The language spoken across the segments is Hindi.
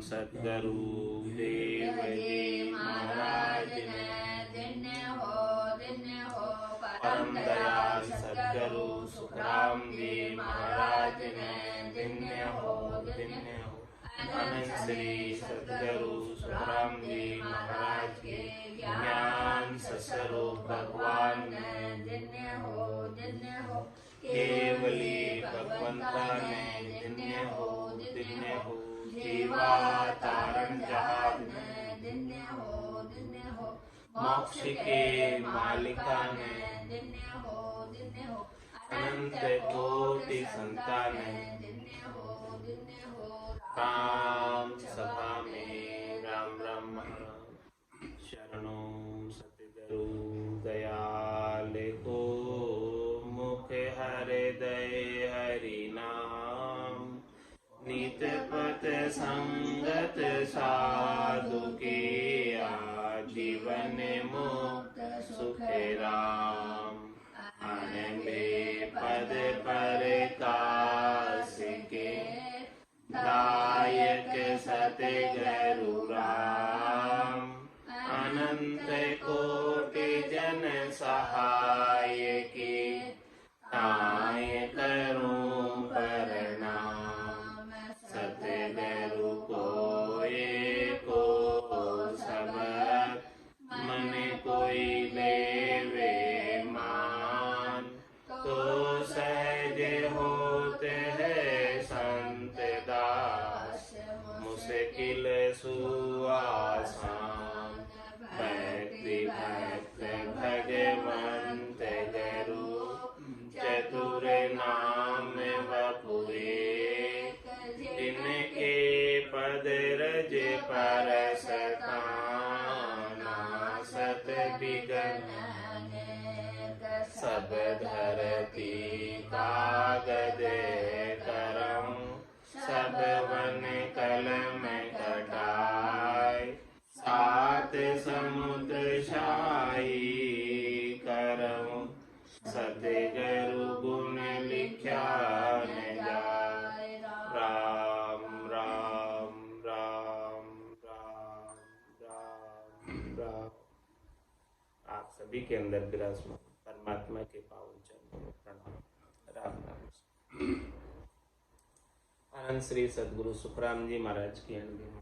सद्गुरु देव जी महाराज ने धन्य हो परम दयाल सद्गुरु सुखराम जी महाराज ने धन्य हो अनंत श्री सद्गुरु सुखराम जी महाराज के ज्ञान स्वरूप भगवान ने धन्य हो केवली भगवंता ने धन्य हो जीवा तारण जहाज ने धन्य हो मोक्ष के मालिका ने धन्य हो अनंत कोटि संतान ने धन्य हो राम सभा में राम शरणों सतगुरु दयाल को मुख हृदय हरि नाम नित पथ संगत साधु के जीवन मुक्त सुख राम आनंदे पद पर काश के दायक सतगुरु राम अनंत कोटि जन सहाय के ताय करूं प्रणाम सतगुरु को एको सब मन कोई लेवे मान तो सहज होते है संत दास मुश्किल सुआसान भक्ति भक्त भगवंत गुरु चतुर नाम वपुए जिनके पद रज परस सत विघ्न सब धरती कागद करम सब वन कलम कटाय सात समुद्र शाही करम सतगुरु गुण लिख्या न जाय राम राम राम राम राम राम। आप सभी के अंदर विराजमान परमात्मा के पावन चरणों में प्रणाम। राम राम। आनंद श्री सद्गुरु सुखराम जी महाराज की अनगिन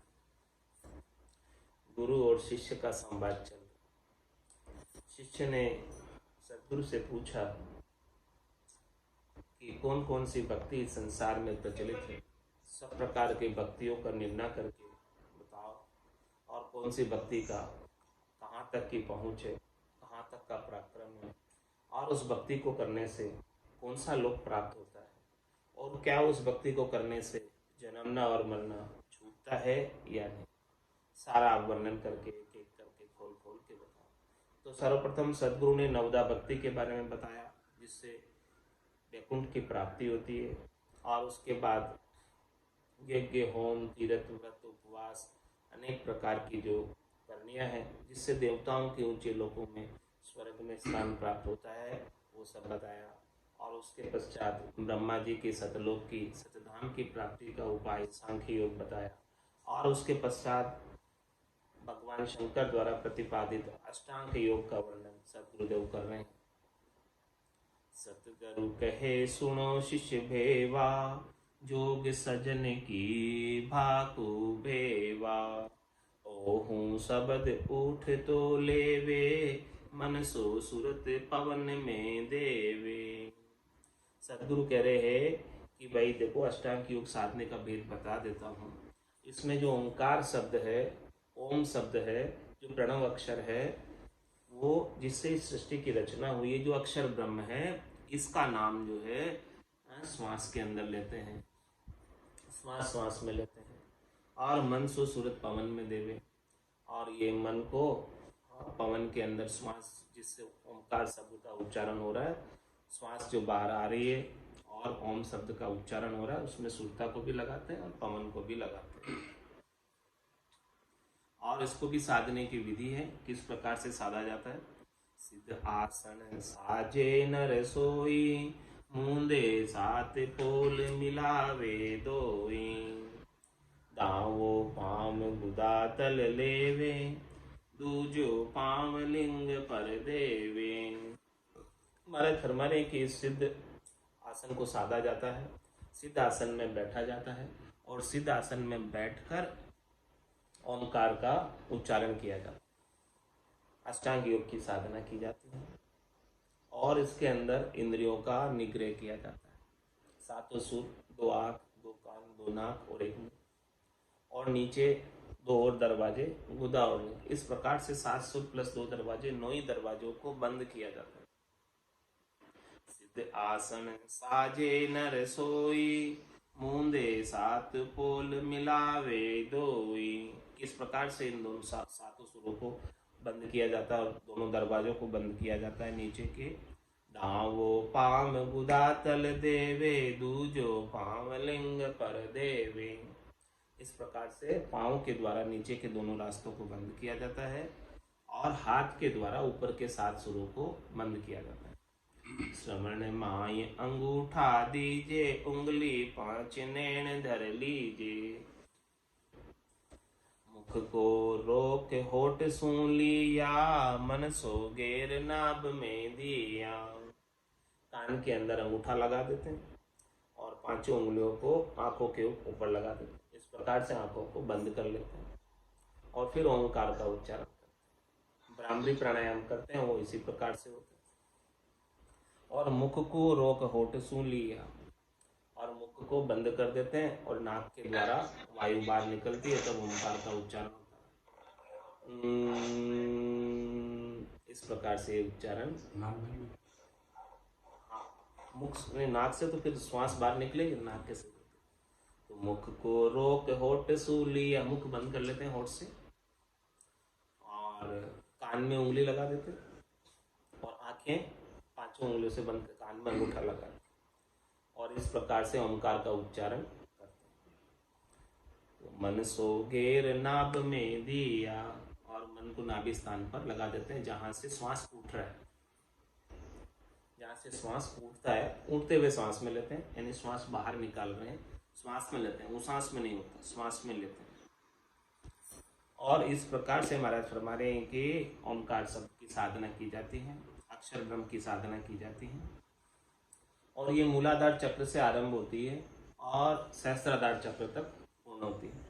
गुरु और शिष्य का संवाद चल। शिष्य ने सद्गुरु से पूछा कि कौन कौन सी भक्ति संसार में प्रचलित है, सब प्रकार की भक्तियों का निर्णय करके बताओ, और कौन सी भक्ति का कहाँ तक की पहुँच है, कहाँ तक का पराक्रम है, और उस भक्ति को करने से कौन सा लोक प्राप्त होता है, और क्या उस भक्ति को करने से जन्मना और मरना छूटता है या नहीं। सारा वर्णन करके एक एक करके खोल खोल के बताओ। तो सर्वप्रथम सद्गुरु ने नवदा भक्ति के बारे में बताया, जिससे वैकुंठ की प्राप्ति होती है, और उसके बाद यज्ञ होम तीर्थ व्रत उपवास अनेक प्रकार की जो करनियाँ हैं, जिससे देवताओं के ऊंचे लोकों में स्वर्ग में स्थान प्राप्त होता है, वो सब बताया। और उसके पश्चात ब्रह्मा जी के सतलोक की सतधाम की प्राप्ति का उपाय सांख्य योग बताया। और उसके पश्चात भगवान शंकर द्वारा प्रतिपादित अष्टांग योग का वर्णन सद्गुरुदेव कर रहे हैं। सतगुरु कहे सुनो शिष्य भेवा, जोग सजन की भाकु भेवा। ओहूं शब्द उठ तो लेवे, मन सो सुरत पवन में देवे। सद्गुरु कह रहे हैं कि भाई देखो, अष्टांग योग साधने का भेद बता देता हूँ। इसमें जो ओंकार शब्द है, ओम शब्द है, जो प्रणव अक्षर है, वो जिससे इस सृष्टि की रचना हुई है, जो अक्षर ब्रह्म है, इसका नाम जो है श्वास के अंदर लेते हैं, श्वास श्वास में लेते हैं। और मन सो सूरत पवन में देवे, और ये मन को पवन के अंदर श्वास, जिससे ओंकार शब्द का उच्चारण हो रहा है, श्वास जो बाहर आ रही है और ओम शब्द का उच्चारण हो रहा है, उसमें सुरता को भी लगाते हैं और पवन को भी लगाते हैं। और इसको भी साधने की विधि है, किस प्रकार से साधा जाता है। सिद्ध आसन साजे नर सोई, मूंदे सात पोल मिलावे दोई। दावो गुदा तल लेवे, दूजो पांव लिंग पर देवे। महाराज फरमा रहे कि इस सिद्ध आसन को साधा जाता है, सिद्ध आसन में बैठा जाता है और सिद्ध आसन में बैठकर ओंकार का उच्चारण किया जाता है। अष्टांग योग की साधना की जाती है और इसके अंदर इंद्रियों का निग्रह किया जाता है। सातों सुर, 2 आँख, 2 कान, 2 नाक और 1 मुंह, और नीचे 2 और दरवाजे, गुदा और लिंग। इस प्रकार से 7 सुर प्लस 2 दरवाजे, 9 ही दरवाजों को बंद किया जाता है। सिद्ध आसन साजे नर सोई, मूंदे 7 पोल मिलावे दोई। किस प्रकार से इन दोनों सातों सुरों को बंद किया जाता है और दोनों दरवाजों को बंद किया जाता है। नीचे के दावो पाम गुदा तल देवे, दूजो पांव लिंग पर देवे। इस प्रकार से पांव के द्वारा नीचे के दोनों रास्तों को बंद किया जाता है और हाथ के द्वारा ऊपर के 7 सुरों को बंद किया जाता है। श्रवण माय अंगूठा दीजे, उंगली 5 नैन धर लीजे। मुख को रोक होठ सूं लिया, मन सो गेर नाभ में दिया। कान के अंदर अंगूठा लगा देते हैं और 5 उंगलियों को आंखों के ऊपर लगा देते हैं। इस प्रकार से आंखों को बंद कर लेते हैं और फिर ओंकार का उच्चारण करते हैं। भ्रामरी प्राणायाम करते हैं वो इसी प्रकार से होता है। और मुख को रोक होठ सूं लिया, और मुख को बंद कर देते हैं और नाक के द्वारा वायु बाहर निकलती है तब ओंकार का उच्चारण होता है। इस प्रकार से उच्चारण। मुख से, नाक से तो फिर श्वास बाहर निकलेगी नाक के से। तो मुख को रोक होठ सूं लिया, मुख बंद कर लेते हैं होठ से और कान में उंगली लगा देते हैं और आंखें 5 उंगलियों से बंद, कान में अंगूठा लगा और इस प्रकार से ओंकार का उच्चारण करते हैं। तो मन सो गेर नाभ में दिया, और मन को नाभि स्थान पर लगा देते हैं जहां से श्वास उठ रहा है। जहां से श्वास उठता है, उठते हुए श्वास में लेते हैं, यानी श्वास बाहर निकाल रहे हैं, श्वास में लेते हैं, वो सांस में नहीं होता, श्वास में लेते हैं। और इस प्रकार से महाराज फरमा रहे हैं कि ओंकार शब्द की साधना की जाती है, अक्षर ब्रह्म की साधना की जाती है। और ये मूलाधार चक्र से आरंभ होती है और सहस्त्राधार चक्र तक पूर्ण होती है।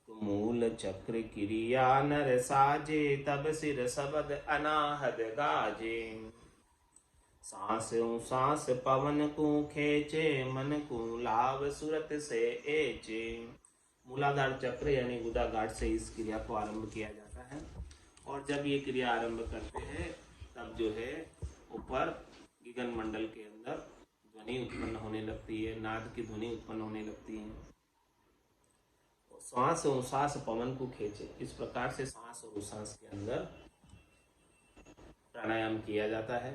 तो मूल चक्र क्रिया नर साजे, तब सिर शब्द अनाहद गाजे। सांस सांस पवन को खेचे, मन को लाभ सूरत से एचे। मूलाधार चक्र यानी गुदा गाठ से इस क्रिया को आरंभ किया जाता है और जब ये क्रिया आरंभ करते हैं तब जो है ऊपर गगन मंडल के अंदर ध्वनि उत्पन्न होने लगती है, नाद की ध्वनि उत्पन्न होने लगती है। श्वास और उश्वास पवन को खींचे, इस प्रकार से सांस और उश्वास के अंदर प्राणायाम किया जाता है।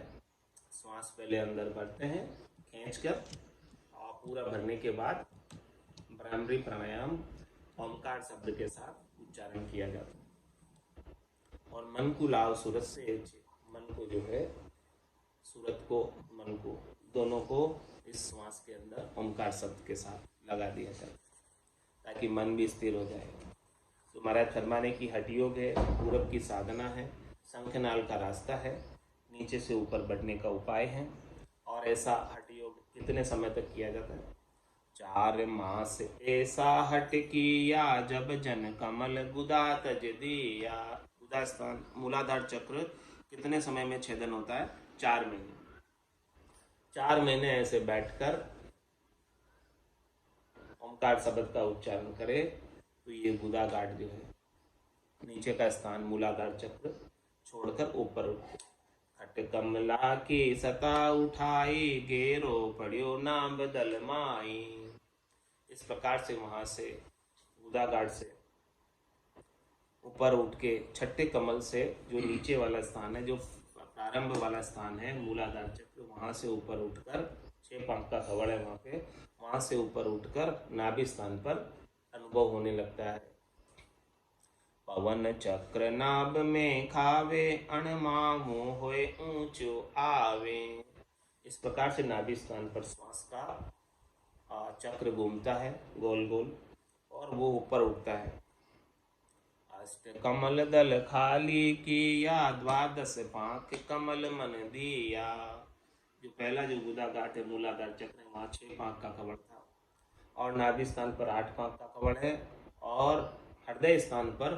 श्वास पहले अंदर भरते हैं खींचकर और पूरा भरने के बाद भ्रामरी प्राणायाम ओंकार शब्द के साथ उच्चारण किया जाता है। और मन को लाव सूरत से, मन को जो है सूरत को, मन को, दोनों को इस श्वास के अंदर ओंकार शब्द के साथ लगा दिया जाए ताकि मन भी स्थिर हो जाए। तो महाराज फरमाने की हठ योग है, पूरब की साधना है, शंखनाल का रास्ता है, नीचे से ऊपर बढ़ने का उपाय है। और ऐसा हठ योग कितने समय तक किया जाता है? 4 मास ऐसा हट किया, जब जन कमल गुदा तज दिया। गुदा स्थान मूलाधार चक्र कितने समय में छेदन होता है? 4 महीने। 4 महीने ऐसे बैठकर ओंकार शब्द का उच्चारण करे तो ये गुदा गाठ जो है, नीचे का स्थान मूलाधार चक्र छोड़कर ऊपर हट कमला की सता उठाई, गेरो पड़ियो नाम बदल माई। इस प्रकार से वहां से गुदा गाठ से ऊपर उठ के छठे कमल से जो नीचे वाला स्थान है, जो प्रारंभ वाला स्थान है मूलाधार चक्र, वहां से ऊपर उठकर 6 पंख का कवड़ है वहां पे, वहां से ऊपर उठकर नाभि स्थान पर अनुभव होने लगता है। पवन चक्र नाभ में खावे, अणमामो होए ऊंचो आवे। इस प्रकार से नाभि स्थान पर श्वास का चक्र घूमता है गोल गोल और वो ऊपर उठता है। अष्ट कमल दल खाली किया, द्वादश पांख कमल मन दिया। जो पहला जो गुदाघाट है, मूलाधार चक्र है, वहाँ 6 पांख का कमल था, और नाभि स्थान पर 8 पांख का कमल है, और हृदय स्थान पर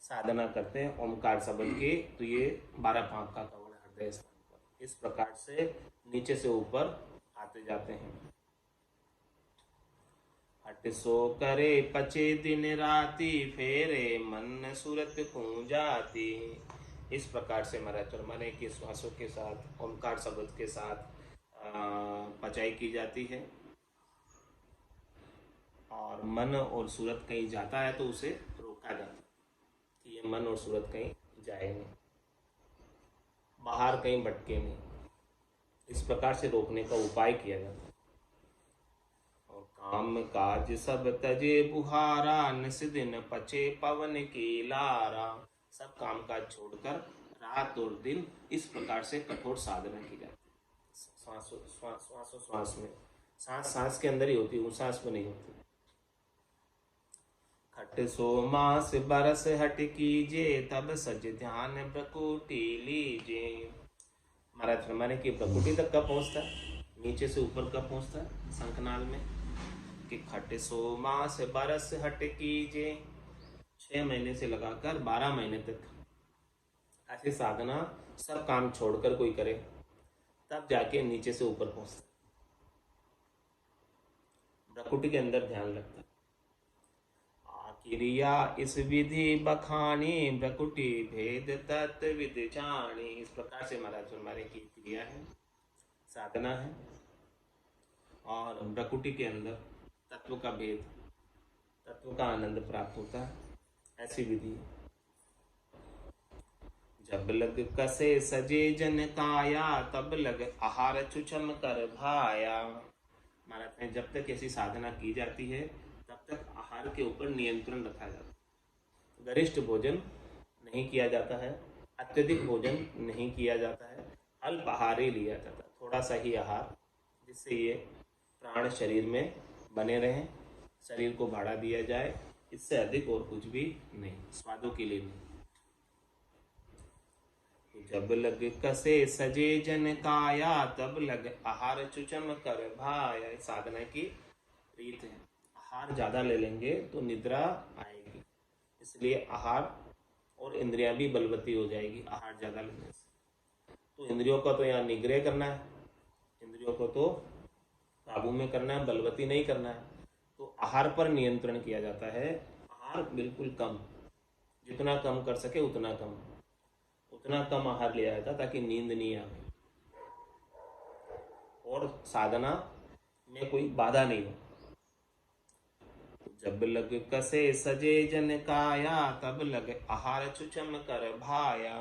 साधना करते हैं ओमकार शब्द की, तो ये 12 पांख का कमल है हृदय स्थान पर। इस प्रकार से नीचे से ऊपर आते जाते हैं। हट सो करे पचे दिन राती, फेरे मन सूरत खूं जाती। इस प्रकार से महाराज माने कि श्वासों के साथ ओमकार शब्द के साथ पचाई की जाती है, और मन और सूरत कहीं जाता है तो उसे रोका जाता है कि ये मन और सूरत कहीं जाए नहीं, बाहर कहीं भटके नहीं। इस प्रकार से रोकने का उपाय किया जाता है। और काम काज सब तजे बुहारा, निस दिन पचे पवन की लारा। सब काम काज छोड़कर रात और दिन इस प्रकार से कठोर साधना की जाती है। श्वास में, सांस के अंदर ही होती है, सांस में नहीं होती। खट सो मास बरस हट कीजे, तब सज ध्यान प्रकुटी लीजे। महाराज फरमाने की प्रकुटी तक कब पहुंचता है, नीचे से ऊपर कब पहुंचता है, शंखनाल में, कि खट सो मास बरस हट कीजे, 6 महीने से लगाकर 12 महीने तक ऐसी साधना सब काम छोड़कर कोई करे, तब जाके नीचे से ऊपर पहुंचता है। प्रकुटी के अंदर ध्यान लगता है। क्रिया इस विधि बखानी, प्रकुटी भेद तत्व विद जानी। इस प्रकार से महाराज हमारे की क्रिया है, साधना है, और प्रकुटी के अंदर तत्व का भेद, तत्व का आनंद प्राप्त होता है, ऐसी विधि है। जब लग कसे सजे जन काया, तब लग आहार चुचम कर भाया। महाराज में जब तक ऐसी साधना की जाती है तब तक आहार के ऊपर नियंत्रण रखा जाता है। गरिष्ठ भोजन नहीं किया जाता है, अत्यधिक भोजन नहीं किया जाता है, अल्प आहार ही लिया जाता है, थोड़ा सा ही आहार, जिससे ये प्राण शरीर में बने रहें, शरीर को भाड़ा दिया जाए, इससे अधिक और कुछ भी नहीं, स्वादों के लिए नहीं। जब लग कसे सजे जन काया, तब लग आहार चुचम कर भाया। साधना की रीत है, आहार ज्यादा ले लेंगे तो निद्रा आएगी, इसलिए आहार और इंद्रियां भी बलवती हो जाएगी आहार ज्यादा लेने से। तो इंद्रियों का तो यहाँ निग्रह करना है, इंद्रियों को तो काबू में करना है, बलवती नहीं करना है। तो आहार पर नियंत्रण किया जाता है। आहार बिल्कुल कम, जितना कम कर सके उतना कम आहार लिया जाता, ताकि नींद नहीं आए और साधना में कोई बाधा नहीं हो। जब लग कसे सजे जन काया, तब लग आहार चुचम कर भाया।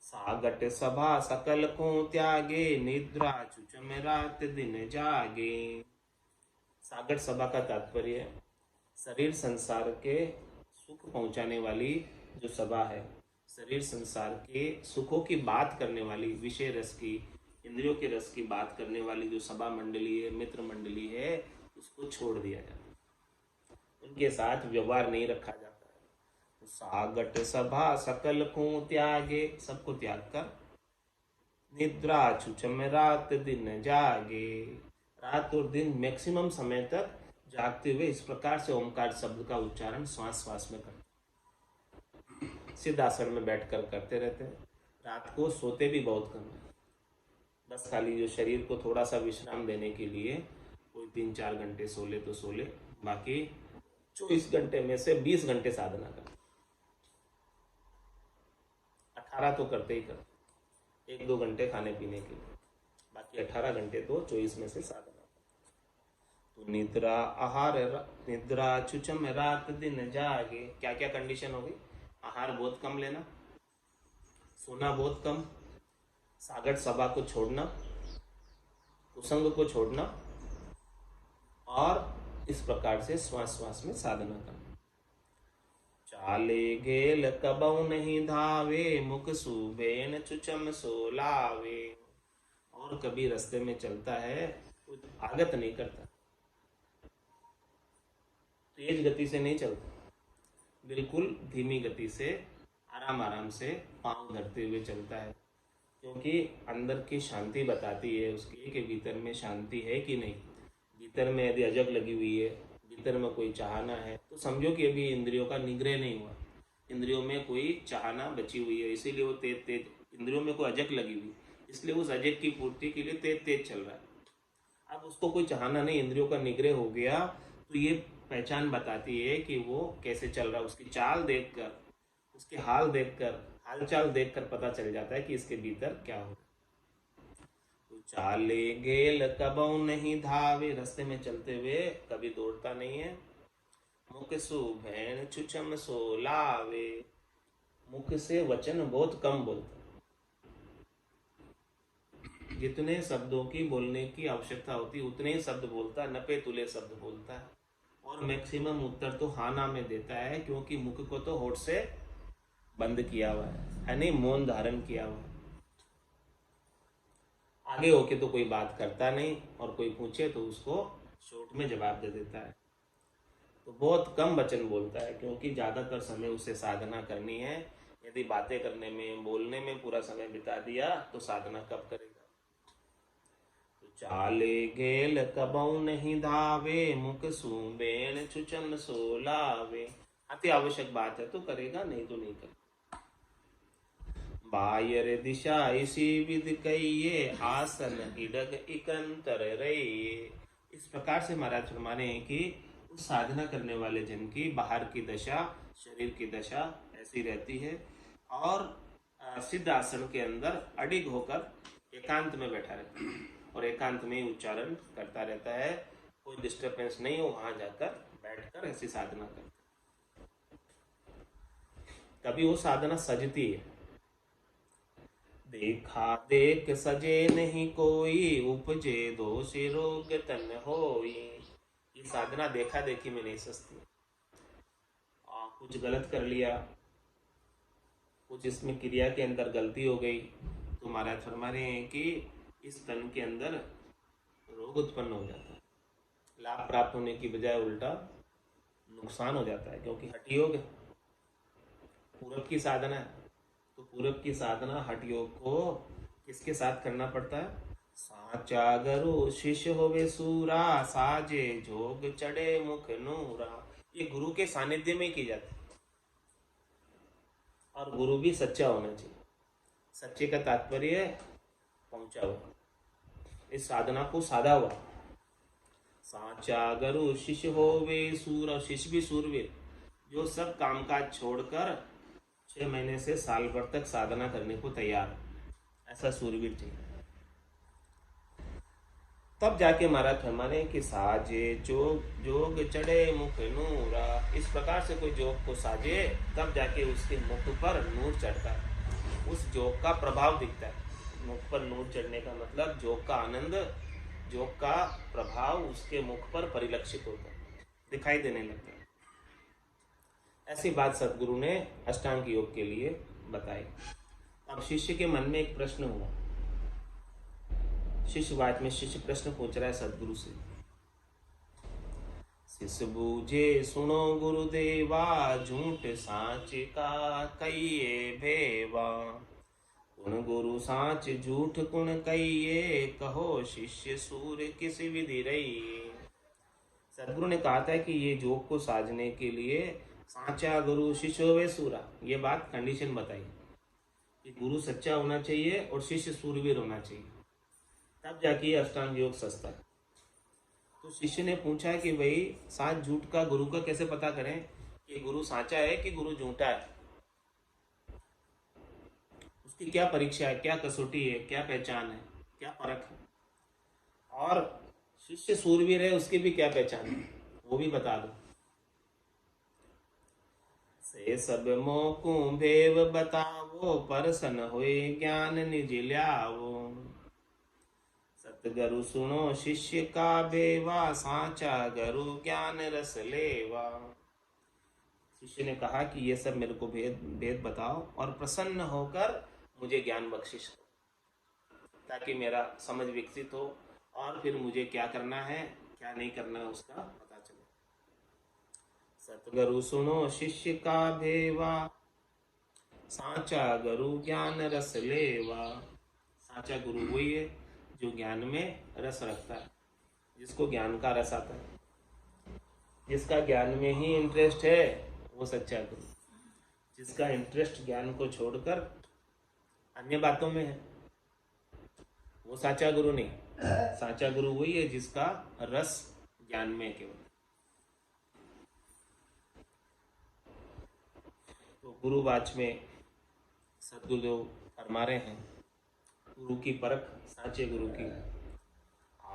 सागट सभा सकल को त्यागे, निद्रा चुचम रात दिन जागे। सागट सभा का तात्पर्य शरीर संसार के सुख पहुंचाने वाली जो सभा है, शरीर संसार के सुखों की बात करने वाली, विषय रस की, इंद्रियों के रस की बात करने वाली जो सभा मंडली है, मित्र मंडली है, उसको छोड़ दिया जाता है, उनके साथ व्यवहार नहीं रखा जाता है। सागट सभा सकल को त्यागे, सबको त्याग कर, निद्रा चुचम रात दिन जागे, रात और दिन मैक्सिमम समय तक जागते हुए इस प्रकार से ओमकार शब्द का उच्चारण श्वास श्वास में करते, सिद्धासन में बैठकर करते रहते हैं। रात को सोते भी बहुत कम है, बस खाली जो शरीर को थोड़ा सा विश्राम देने के लिए कोई 3-4 घंटे सो ले तो सो ले, बाकी 24 घंटे में से 20 घंटे साधना करते, 18 तो करते ही करते, 1-2 घंटे खाने पीने के लिए, बाकी 18 घंटे तो 24 में से साधना। तो निद्रा आहार, निद्रा चुचम रात दिन जागे। क्या क्या कंडीशन होगी? आहार बहुत कम लेना, सोना बहुत कम, सागट सभा को छोड़ना, कुसंग को छोड़ना, और इस प्रकार से श्वास श्वास में साधना करना। चाले गेल कबऊ नहीं धावे, मुख सुबेन चुचम सोलावे। और कभी रास्ते में चलता है तो आगत नहीं करता, तेज गति से नहीं चलता, बिल्कुल धीमी गति से आराम आराम से पांव धरते हुए चलता है, क्योंकि अंदर की शांति बताती है उसकी कि भीतर में शांति है कि नहीं। भीतर में यदि अजग लगी हुई है, भीतर में कोई चाहना है, तो समझो कि अभी इंद्रियों का निग्रह नहीं हुआ, इंद्रियों में कोई चाहना बची हुई है, इसीलिए वो तेज तेज, इंद्रियों में कोई अजग लगी हुई, इसलिए उस अजग की पूर्ति के लिए तेज तेज चल रहा है। अब उसको कोई चाहना नहीं, इंद्रियों का निग्रह हो गया, तो ये पहचान बताती है कि वो कैसे चल रहा है। उसकी चाल देखकर, उसके हाल देखकर, हालचाल देखकर पता चल जाता है कि इसके भीतर क्या हो। तो चाले गेल कबऊ नहीं धावे, रास्ते में चलते हुए कभी दौड़ता नहीं है। मुख सु भैन छुचम सो लावे, मुख से वचन बहुत कम बोलता, जितने शब्दों की बोलने की आवश्यकता होती उतने ही शब्द बोलता, नपे तुले शब्द बोलता है। और मैक्सिमम उत्तर तो हाँ ना में देता है, क्योंकि मुख को तो होठ से बंद किया हुआ है नहीं, मौन धारण किया हुआ है। आगे होके तो कोई बात करता नहीं, और कोई पूछे तो उसको शॉर्ट में जवाब दे देता है। तो बहुत कम वचन बोलता है, क्योंकि ज़्यादातर समय उसे साधना करनी है। यदि बातें करने में, बोलने में पूरा समय बिता दिया तो साधना कब करेगा। तो चाले गेल कबऊ नहीं धावे, मुख सूबेन छुचन सोलावे। अति आवश्यक बात है तो करेगा, नहीं तो नहीं करेगा। बायर दिशा इसी विद कहिए, आसन इडग इकंतर रहिए। इस प्रकार से महाराज फरमाने हैं कि उस साधना करने वाले जन की बाहर की दशा, शरीर की दशा ऐसी रहती है, और सिद्ध आसन के अंदर अडिग होकर एकांत में बैठा रहता है, और एकांत में ही उच्चारण करता रहता है। कोई डिस्टर्बेंस नहीं हो, वहां जाकर बैठकर ऐसी साधना करता है। तभी वो साधना सजती है। देखा देख सजे नहीं कोई, उपजे दोष रोग तन होई। ये साधना देखा देखी में नहीं सजती। कुछ गलत कर लिया, कुछ इसमें क्रिया के अंदर गलती हो गई, तो महाराज फरमा रहे हैं कि इस तन के अंदर रोग उत्पन्न हो जाता है। लाभ प्राप्त होने की बजाय उल्टा नुकसान हो जाता है, क्योंकि हठ योग पूरब की साधना है। तो पूरब की साधना हठ योग को किसके साथ करना पड़ता है? साचा गुरु शिष्य होवे सूरा, साजे जोग चढ़े मुख नूरा। ये गुरु के सानिध्य में ही की जाती है, और गुरु भी सच्चा होना चाहिए। सच्चे का तात्पर्य पहुंचा हुआ, इस साधना को साधा हुआ। साचा गुरु शिष्य होवे सूर, शिष्य भी सूरवीर, जो सब कामकाज छोड़कर 6 महीने से साल भर तक साधना करने को तैयार, ऐसा सूरवीर चाहिए। तब जाके महाराज फरमाने कि साजे जोग चढ़े मुख नूरा। इस प्रकार से कोई जोग को साजे, तब जाके उसके मुख पर नूर चढ़ता है, उस जोग का प्रभाव दिखता है। मुख पर नूर चढ़ने का मतलब जोग का आनंद, योग का प्रभाव उसके मुख पर परिलक्षित होता है, दिखाई देने लगता है। ऐसी बात सदगुरु ने अष्टांग योग के लिए बताई। अब शिष्य के मन में एक प्रश्न हुआ। शिष्यवाद में शिष्य प्रश्न पूछ रहा है सदगुरु से, शिष्य बूझे सुनो गुरुदेवा, झूठ साँच का कहिए भेवा। कुण गुरु साँच झूठ कुण कहिए, कहो शिष्य सूर किस विधि रही। सदगुरु ने कहा था कि ये जोग को साधने के लिए साचा गुरु शिष्य होवे सूरा, ये बात कंडीशन बताई कि गुरु सच्चा होना चाहिए और शिष्य सूरवीर होना चाहिए, तब जाके ये अष्टांग योग सस्ता है। तो शिष्य ने पूछा कि भाई साच झूठ का गुरु का कैसे पता करें कि गुरु साचा है कि गुरु झूठा है, उसकी क्या परीक्षा है, क्या कसौटी है, क्या पहचान है, क्या परख है, और शिष्य सूरवीर है उसकी भी क्या पहचान है, वो भी बता दो। से सब मोकू भेव बतावो, परसन होए ज्ञान निज ल्यावो। सतगुरु सुनो शिष्य का बेवा, साचा गुरु ज्ञान रस लेवा। शिष्य ने कहा कि ये सब मेरे को भेद बताओ, और प्रसन्न होकर मुझे ज्ञान बख्शिश दो, ताकि मेरा समझ विकसित हो, और फिर मुझे क्या करना है क्या नहीं करना है उसका पता चले। सतगुरु सुनो शिष्य का भेवा, साचा गुरु ज्ञान रस लेवा। साचा गुरु वही है जो ज्ञान में रस रखता है, जिसको ज्ञान का रस आता है, जिसका ज्ञान में ही इंटरेस्ट है, वो सच्चा गुरु। जिसका इंटरेस्ट ज्ञान को छोड़कर अन्य बातों में है, वो साचा गुरु नहीं। साचा गुरु वही है जिसका रस ज्ञान में केवल। तो गुरुवाच में सद्गुरुदेव फरमा रहे हैं, गुरु की परख साचे गुरु की।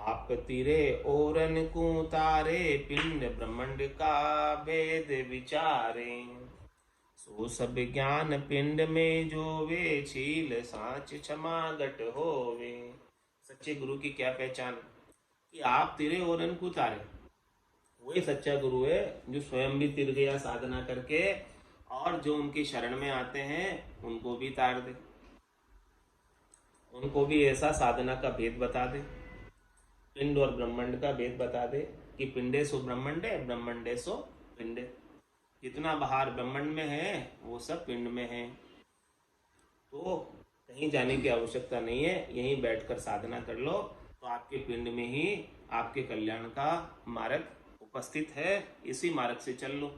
आप तिरे ओरन को तारे, पिंड ब्रह्मांड का भेद विचारे। सो सब ज्ञान पिंड में जो वे, छील सांच क्षमा घट होवे। सच्चे गुरु की क्या पहचान कि आप तिरे ओरन को तारे। वही सच्चा गुरु है जो स्वयं भी तिर गया साधना करके, और जो उनकी शरण में आते हैं उनको भी तार दे, उनको भी ऐसा साधना का भेद बता दे, पिंड और ब्रह्मांड का भेद बता दे कि पिंडे सो ब्रह्मांडे, ब्रह्मांडे सो पिंडे। जितना बाहर ब्रह्मांड में है वो सब पिंड में है। तो कहीं जाने की आवश्यकता नहीं है, यहीं बैठकर साधना कर लो तो आपके पिंड में ही आपके कल्याण का मार्ग उपस्थित है। इसी मार्ग से चल लो।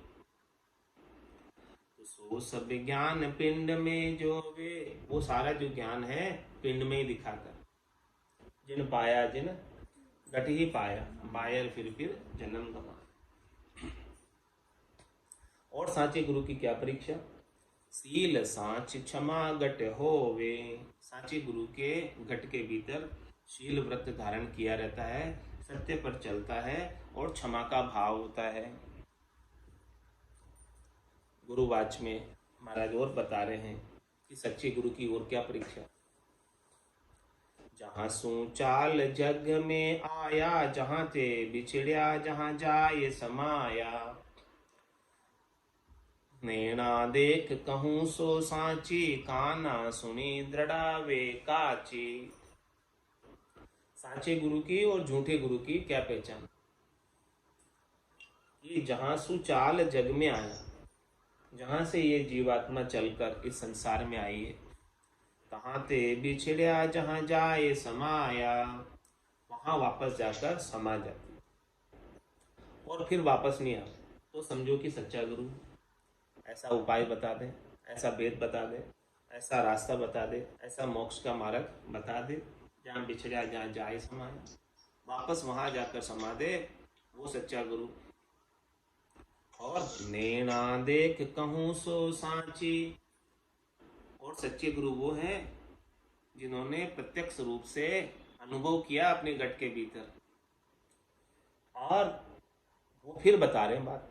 तो सो सब ज्ञान पिंड में जो वे, वो सारा जो ज्ञान है पिंड में ही दिखाकर। जिन पाया जिन घट ही पाया, बायर फिर जन्म गमा। और साचे गुरु की क्या परीक्षा? सील सांच क्षमा घट होवे। साचे गुरु के घट के भीतर शील व्रत धारण किया रहता है, सत्य पर चलता है और क्षमा का भाव होता है। गुरुवाच में महाराज और बता रहे हैं कि सच्चे गुरु की और क्या परीक्षा। जहाँ सू चाल जग में आया, जहाँ ते बिछड़िया जहाँ जाए समाया। नैना देख कहूँ सो सांची, काना सुनी दृढ़ावे काची। साचे गुरु की और झूठे गुरु की क्या पहचान? कि जहाँ सु चाल जग में आया, जहाँ से ये जीवात्मा चलकर इस संसार में आई है, तहाँ ते बिछड़िया जहाँ जाए समाया, वहां वापस जाकर समा जाती और फिर वापस नहीं आ। तो समझो कि सच्चा गुरु ऐसा उपाय बता दे, ऐसा वेद बता दे, ऐसा रास्ता बता दे, ऐसा मोक्ष का मार्ग बता दे, जहाँ बिछड़िया जहाँ जाए समाया, वापस वहां जाकर समा दे, वो सच्चा गुरु। और नैना देख कहूँ सो सांची। और सच्चे गुरु वो हैं जिन्होंने प्रत्यक्ष रूप से अनुभव किया अपने घट के भीतर, और वो फिर बता रहे हैं बात।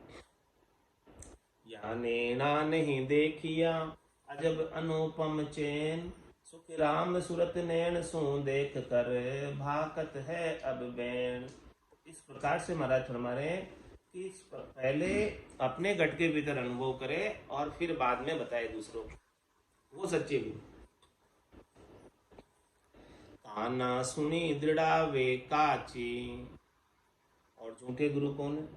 या नैना नहीं देखिया अजब अनुपम चैन, सुख राम सूरत नैन सो देख कर भाकत है अब बैन। इस प्रकार से महाराज फरमा रहे हैं कि पहले अपने घट के भीतर अनुभव करे और फिर बाद में बताए दूसरों को, वो सच्चे गुरु। काना सुनी दृढ़ावे काची। और झूठे गुरु कौन है?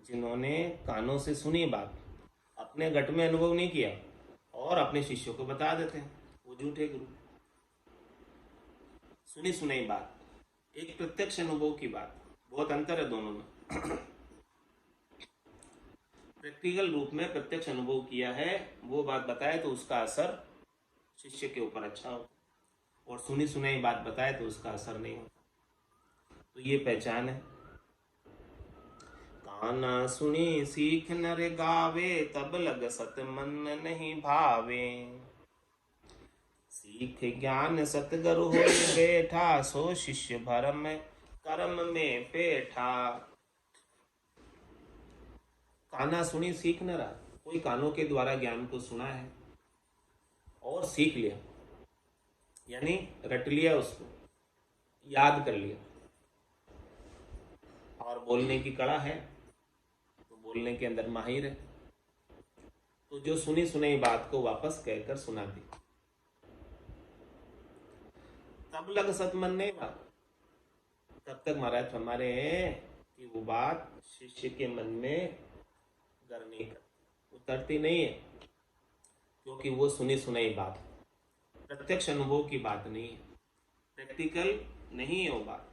जिन्होंने कानों से सुनी बात, अपने घट में अनुभव नहीं किया और अपने शिष्यों को बता देते हैं, वो झूठे गुरु। सुनी सुनाई बात, एक प्रत्यक्ष अनुभव की बात, बहुत अंतर है दोनों में। प्रैक्टिकल रूप में प्रत्यक्ष अनुभव किया है, वो बात बताए तो उसका असर शिष्य के ऊपर अच्छा होता, और सुनी सुनाई बात बताए तो उसका असर नहीं होता। तो ये पहचान है। काना सुनी सीख नर गावे, तब लग सत मन नहीं भावे। सीख ज्ञान सतगुरु हो बैठा, सो शिष्य भरम कर्म में पेठा। काना सुनी सीख न रहा, कोई कानों के द्वारा ज्ञान को सुना है और सीख लिया, यानी रट लिया, उसको याद कर लिया, और बोलने की कला है तो बोलने के अंदर माहिर है, तो जो सुनी सुनाई बात को वापस कहकर सुना दी। तब लग सतमन नहीं बात, तब तक महाराज हमारे हैं कि वो बात शिष्य के मन में गर नहीं करती, उतरती नहीं है, क्योंकि वो सुनी सुनाई बात है, प्रत्यक्ष अनुभव की बात नहीं है, प्रैक्टिकल नहीं है वो बात।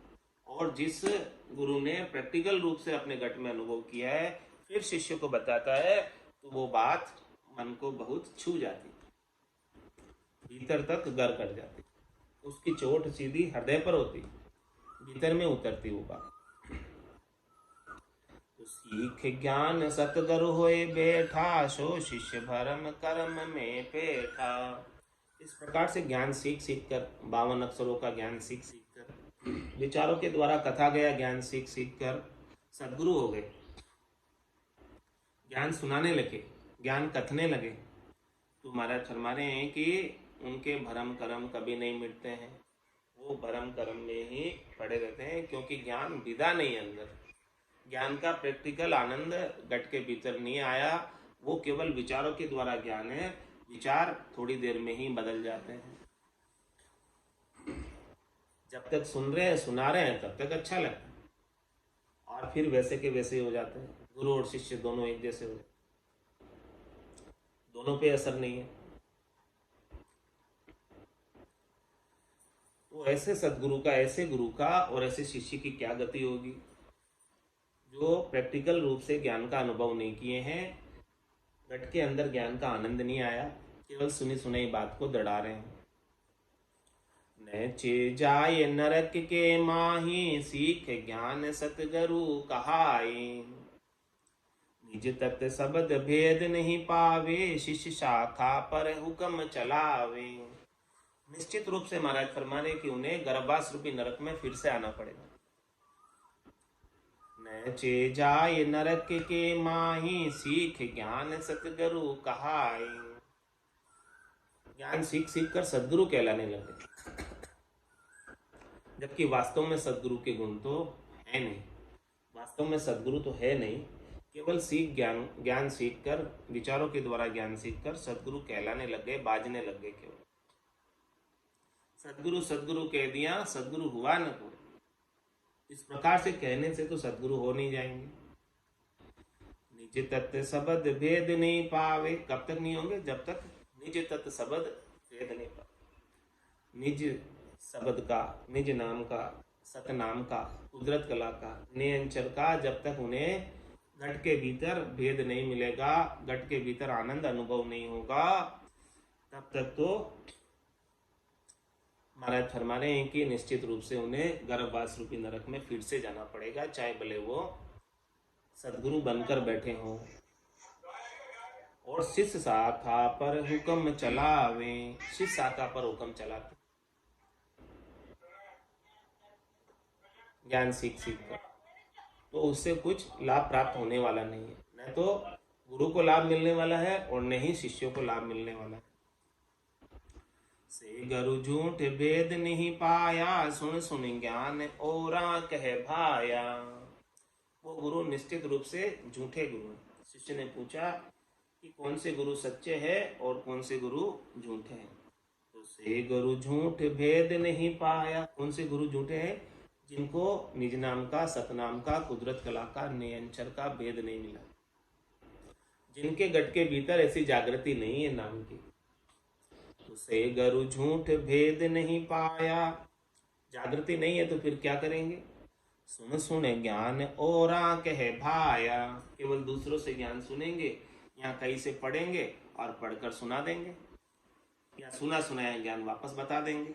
और जिस गुरु ने प्रैक्टिकल रूप से अपने घट में अनुभव किया है, फिर शिष्य को बताता है, तो वो बात मन को बहुत छू जाती, भीतर तक गर कर जाती, उसकी चोट सीधी हृदय पर होती, भीतर में उतरती वो बात। तो सीख ज्ञान सतगुरु होए बैठा, सो शिष्य भरम कर्म में पेठा। इस प्रकार से ज्ञान सीख सीख कर, 52 अक्षरों का ज्ञान सीख सीख कर, विचारों के द्वारा कथा गया ज्ञान सीख सीख कर सदगुरु हो गए, ज्ञान सुनाने लगे, ज्ञान कथने लगे। तो महाराज फरमा रहे हैं कि उनके भरम कर्म कभी नहीं मिटते हैं, वो भरम कर्म में ही पड़े रहते हैं, क्योंकि ज्ञान विदा नहीं अंदर, ज्ञान का प्रैक्टिकल आनंद घट के भीतर नहीं आया, वो केवल विचारों के द्वारा ज्ञान है, विचार थोड़ी देर में ही बदल जाते हैं। जब तक सुन रहे हैं, सुना रहे हैं, तब तक अच्छा लगता है, और फिर वैसे के वैसे हो जाते हैं। गुरु और शिष्य दोनों एक जैसे हो जाते, दोनों पे असर नहीं है। तो ऐसे सदगुरु का, ऐसे गुरु का और ऐसे शिष्य की क्या गति होगी, जो प्रैक्टिकल रूप से ज्ञान का अनुभव नहीं किए हैं, घट के अंदर ज्ञान का आनंद नहीं आया, केवल सुनी सुनाई बात को दड़ा रहे हैं। नैचे जाय नरक के माही, सीख ज्ञान सतगुरु कहाई। निज तत्व शब्द भेद नहीं पावे, शिष्य शाखा पर हुक्म चलावे। निश्चित रूप से महाराज फरमाने कि उन्हें गर्भवास रूपी नरक में फिर से आना पड़ेगा। नैचे जाय नरक के माही, सीख ज्ञान सतगुरु कहाई। ज्ञान सीख सीख कर सदगुरु कहलाने लगे, जबकि वास्तव में सदगुरु के गुण तो है नहीं, वास्तव में सदगुरु तो है नहीं, केवल ज्ञान सीख कर, विचारों के द्वारा ज्ञान सीख कर सदगुरु कहलाने लग गए, बाजने लग गए। केवल सदगुरु सदगुरु कह दिया, सदगुरु हुआ न कोई। इस प्रकार से कहने से तो सदगुरु हो नहीं जाएंगे। निज तत्व शब्द भेद नहीं पावे, कब तक नहीं होंगे, जब तक निज तत्व शब्द भेद नहीं पावे। निज शब्द का, निज नाम का, सतनाम का, कुदरत कला का, नियंचर का, जब तक उन्हें घट के भीतर भेद नहीं मिलेगा, घट के भीतर आनंद अनुभव नहीं होगा, तब तक तो महाराज फरमा रहे हैं कि निश्चित रूप से उन्हें गर्भवास रूपी नरक में फिर से जाना पड़ेगा, चाहे भले वो सदगुरु बनकर बैठे हों। और शिष्य शाखा पर हुक्म चलावे, शिष्य शाखा पर हुक्म चलाते, ज्ञान सीख सीख कर, तो उससे कुछ लाभ प्राप्त होने वाला नहीं है। न तो गुरु को लाभ मिलने वाला है और न ही शिष्यों को लाभ मिलने वाला है। से गुरु झूठ भेद नहीं पाया, सुन सुन ज्ञान औरा कह भाया। वो गुरु निश्चित रूप से झूठे गुरु हैं। शिष्य ने पूछा कि कौन से गुरु सच्चे हैं और कौन से गुरु झूठे हैं। तो से गुरु झूठ भेद नहीं पाया, कौन से गुरु झूठे हैं, जिनको निज नाम का, सतनाम का, कुदरत कला का, नियंचर का भेद नहीं मिला, जिनके गट के भीतर ऐसी जागृति नहीं है नाम की। उसे गुरु झूठ भेद नहीं पाया, जागृति नहीं है तो फिर क्या करेंगे। सुन सुन ज्ञान औरा कह भाया, केवल दूसरों से ज्ञान सुनेंगे या कहीं से पढ़ेंगे और पढ़कर सुना देंगे, या सुना सुनाया ज्ञान वापस बता देंगे।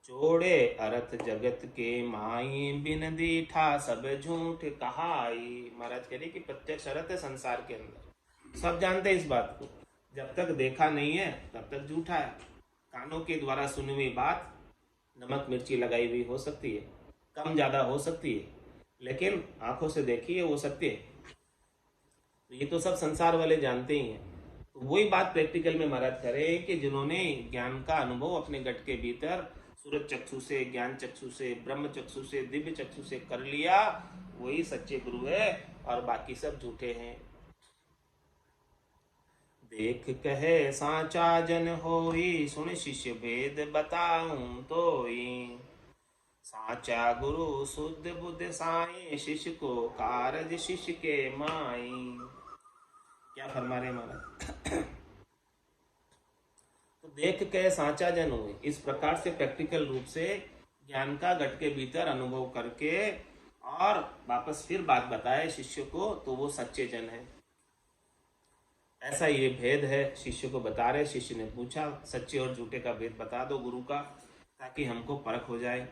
चोड़े अर्थ जगत के माई, बिन दीठा सब झूठ कहाई। महाराज कह रहे कि प्रत्यक्ष अर्थ है संसार के अंदर, सब जानते हैं इस बात को, जब तक देखा नहीं है तब तक झूठा है। कानों के द्वारा सुनी हुई बात नमक मिर्ची लगाई हुई हो सकती है, कम ज्यादा हो सकती है, लेकिन आंखों से देखी है वो सत्य है। तो ये तो सब संसार वाले जानते ही हैं। तो वही बात प्रैक्टिकल में महाराज करे कि जिन्होंने ज्ञान का अनुभव अपने गट के भीतर सूरज चक्षु से, ज्ञान चक्षु से, ब्रह्म चक्षु से, दिव्य चक्षु से कर लिया, वही सच्चे गुरु है और बाकी सब झूठे हैं। देख कहे साचा जन होई, सुन शिष्य भेद बताऊं तोई। साचा गुरु शुद्ध बुद्ध साई, शिष्य को कारज शिष्य के माई। क्या फरमा रहे महाराज? तो देख के साचा जन हुए, इस प्रकार से प्रैक्टिकल रूप से ज्ञान का घट के भीतर अनुभव करके और वापस फिर बात बताए शिष्य को, तो वो सच्चे जन है। ऐसा ये भेद है, शिष्य को बता रहे। शिष्य ने पूछा सच्चे और झूठे का भेद बता दो गुरु का, ताकि हमको परख हो जाए।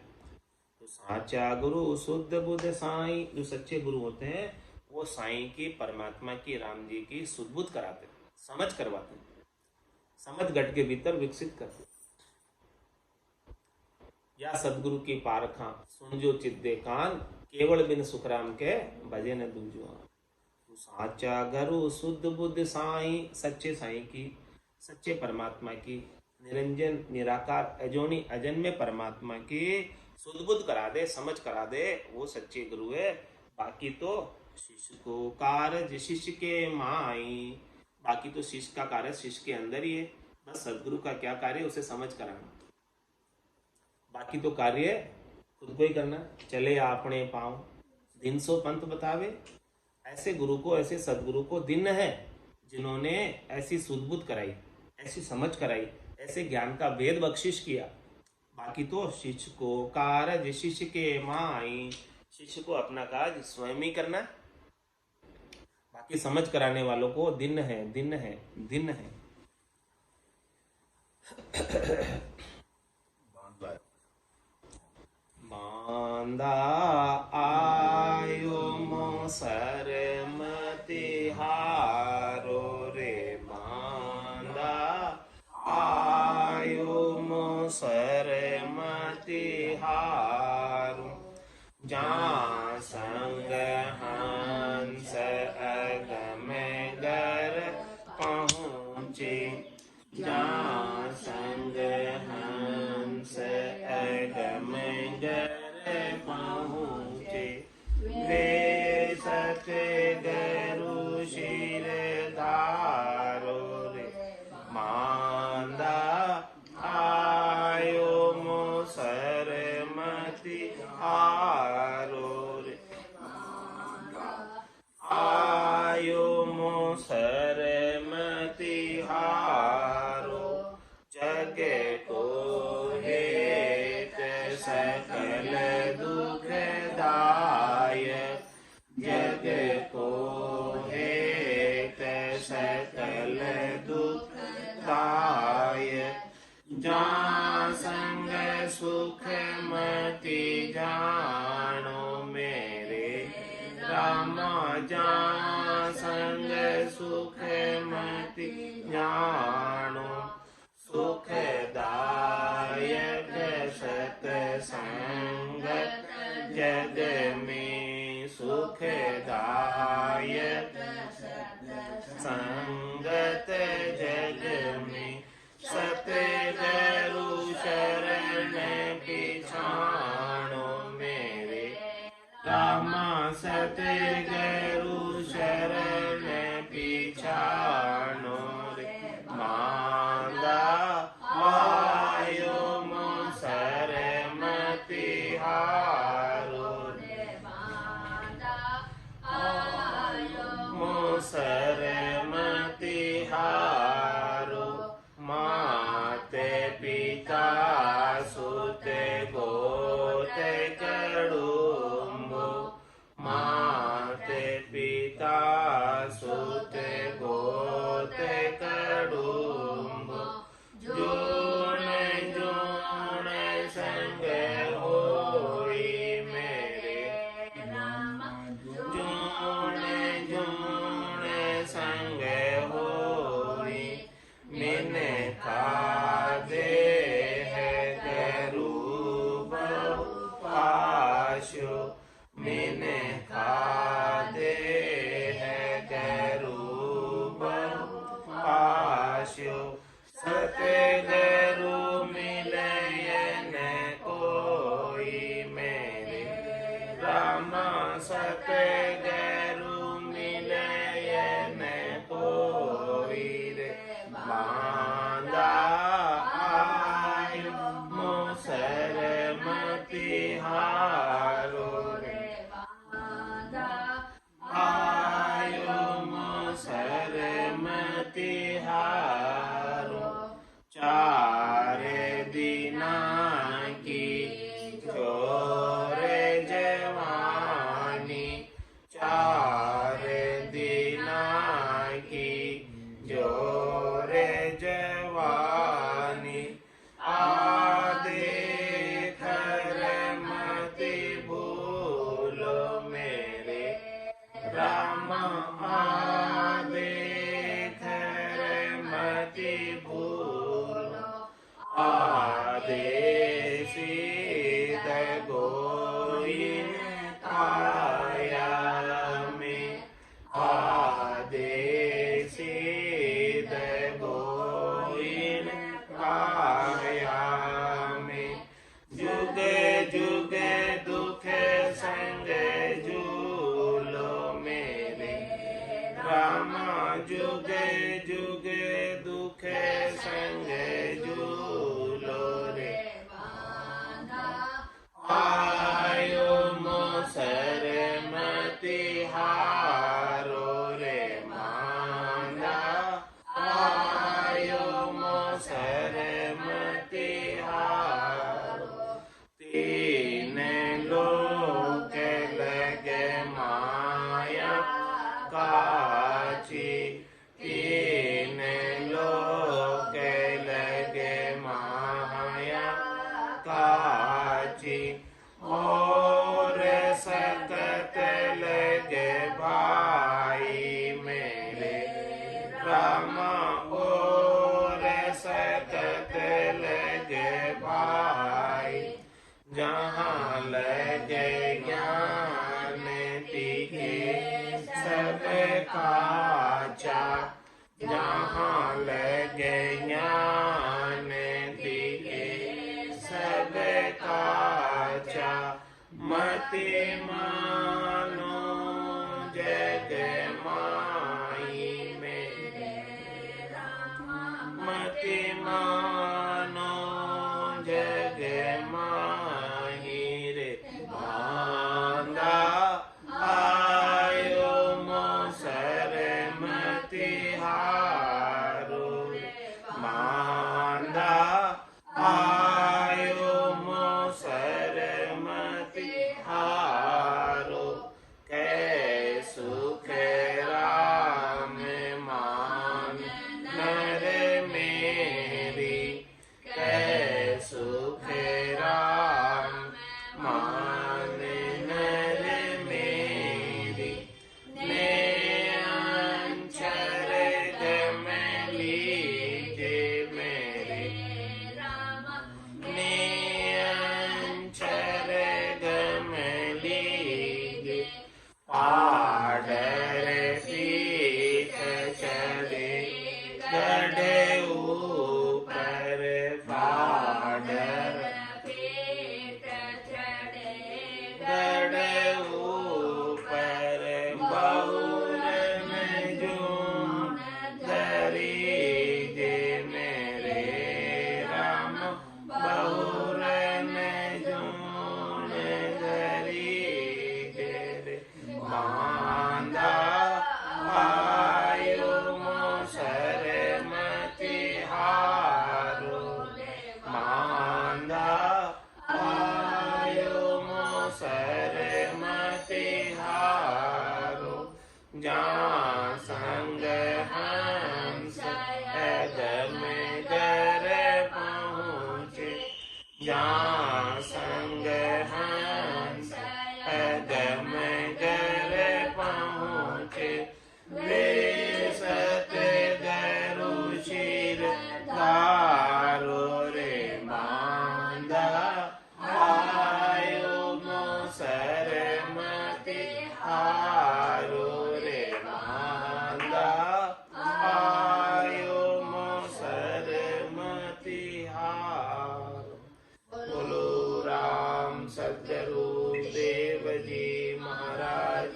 तो साचा गुरु शुद्ध बुद्ध साई, जो सच्चे गुरु होते हैं वो साईं की, परमात्मा की, राम जी की शुद्ध बुद्ध कराते, समझ करवाते, समझ घट के भीतर विकसित करते। या सदगुरु की पारखा सुन जो चिद्दे कान, केवल बिन सुखराम के भजे न दूजो। साचा गुरु शुद्ध बुद्ध साई, सच्चे साईं की, सच्चे परमात्मा की, निरंजन निराकार अजोनी अजन्मे परमात्मा की शुद्ध बुद्ध करा दे, समझ करा दे, वो सच्चे गुरु है। बाकी तो शिष्य को कार्य शिष्य के माई, बाकी तो शिष्य का कार्य शिष्य के अंदर ही है। बस सदगुरु का क्या कार्य, उसे समझ कराना, बाकी तो कार्य खुद को ही करना। चले आपने पाँव दिन सो पंथ बतावे, ऐसे गुरु को, ऐसे सदगुरु को दिन है जिन्होंने ऐसी शुद्ध बुद्ध कराई, ऐसी समझ कराई, ऐसे ज्ञान का भेद बख्शिश किया। बाकी तो शिष्य को कार्य शिष्य के माई, शिष्य को अपना कार्य स्वयं ही करना, बाकी समझ कराने वालों को दिन है, दिन है, दिन है। बांदा आयो मोसर मतिहारो रे, बांदा आयो मोसर मतिहारो, जहाँ संग हंस अगम गर पहुँचे, जहाँ संग हंस अगम गर पहुँचे, वे सतगुरु शिर धारो रे, मांदा आयो मोसर मतिहारो रे, आयो मोसर मतिहारो, जग को हेत सकल दुखदायक, जग को हेत सकल दुखदायक, जहाँ संग सुख मति जानो मेरे रामा, जहाँ संग सुख मति जानो, सुखदायक सत्संगत जग में, सुखदायक संगत जग में, सतगुरु शरण पिछाणो मेरे रामा, सतगुरु शरण पिछाणो रे, मांदा आयो मोसर मतिहारो रे, मांदा आयो मोसर मतिहारो, माते पिता सुत गोत कड़ुम्बो, माते पिता सुत गोत कड़ुम्बो, जोन जोन संग होई मेरे रामा, जोन जोन संग होई, मिन खादे है करू बहुपाशो, मिन खादे है करू राम आदेख मति भूलो आदेशी गोइन काया में आदेशी गोइन काया में जुगे जुगे दुख संग झूलो मेरे राम जुगे जुगे दुख संग झूलो रे आयो मोसर मति हारो रे मांदा आयो मोसर मति हारो तीन लोक लगे माया काची तीन लोक लगे माया काची और सकत लगे भाई मेरे राम और सकत लगे भाई जहाँ लगे ज्ञान दिखे सब काचा जहाँ लगे ज्ञान दिखे सब काचा मति मानो जग माई मेरे मति मानो जग माही रे मांदा आयो मोसर मति हारो मांदा आयो मोसर मति हारो कै सुख राम मान नर मेरी कै सुख राम मान नर मेरी ने अंचर गमली जे मेरे ने अंचर गमली जे आडर पीठ चढ़े गढ़े ऊपर बाडर गढ़े ऊपर बहुरन जून धरी जे मेरे राम बहुरन जून धरी जे रे मांदा आयो मोसर मति हारो मांदा आयो मोसर मति हारो जहाँ संग हंस अगम गर पहुँचे जहाँ संग हंस अगम गर पहुँचे वे सत गरु शिर धारो रे मांदा आयो मोसर मति हारो रे मांदा आयो मोसर मति हारो बोलो राम सद्गुरु देव जी महाराज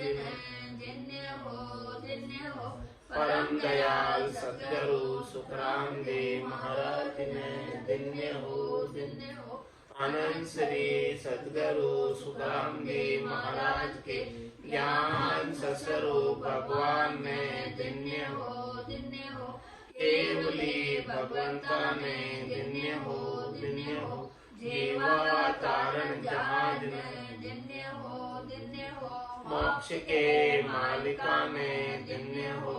परम दयाल सद्गुरु सुखराम देव महाराज ने धन्य हो आनंद श्री सद्गुरु सुखराम देव महाराज के ज्ञान स्वरूप भगवान ने धन्य हो केवली भगवंता ने धन्य हो जीवा तारण जहाज ने मोक्ष के मालिका ने धन्य हो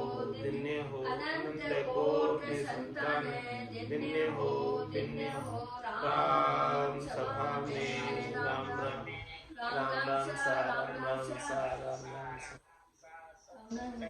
अनंत कोटि संतान धन्य हो राम सभा में राम राम सा राम सा कही